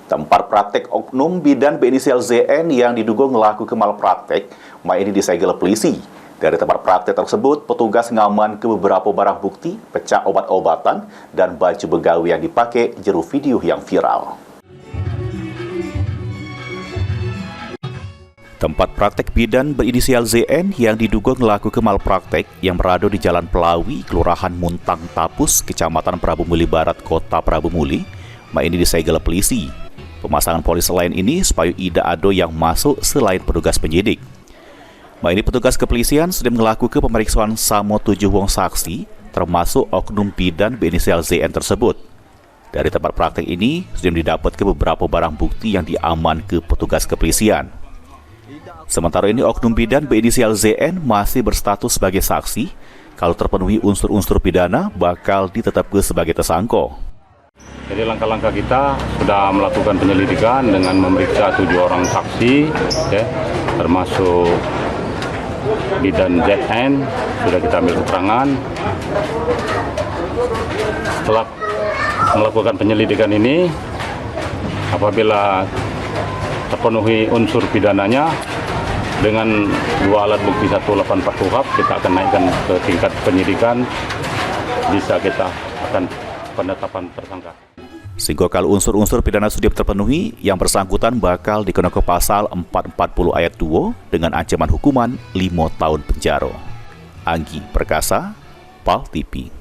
Tempat praktek oknum bidan berinisial ZN yang diduga melakukan malpraktek, ini disegel polisi. Dari tempat praktek tersebut, petugas ngaman ke beberapa barang bukti, pecah obat-obatan, dan baju begawi yang dipakai juru video yang viral. Tempat praktek bidan berinisial ZN yang diduga melakukan malpraktek yang berada di Jalan Pelawi, Kelurahan Muntang Tapus, Kecamatan Prabu Muli Barat, Kota Prabu Muli, ini disegel polisi. Pemasangan polis lain ini supaya tidak ada yang masuk selain petugas penyidik. Ini petugas kepolisian sedang melakukan pemeriksaan sama 7 wong saksi, termasuk oknum bidan berinisial ZN tersebut. Dari tempat praktek ini sudah didapat ke beberapa barang bukti yang diaman ke petugas kepolisian. Sementara ini oknum bidan berinisial ZN masih berstatus sebagai saksi. Kalau terpenuhi unsur-unsur pidana, bakal ditetapkan sebagai tersangka. Jadi langkah-langkah kita sudah melakukan penyelidikan dengan memeriksa 7 orang saksi, termasuk bidan ZN, sudah kita ambil keterangan. Setelah melakukan penyelidikan ini, apabila terpenuhi unsur pidananya, dengan 2 alat bukti 184 KUHP, kita akan naikkan ke tingkat penyidikan, bisa kita akan penetapan tersangka. Sehingga kalau unsur-unsur pidana sudah terpenuhi, yang bersangkutan bakal dikenakan pasal 440 ayat 2 dengan ancaman hukuman 5 tahun penjara. Anggi Perkasa, PAL TV.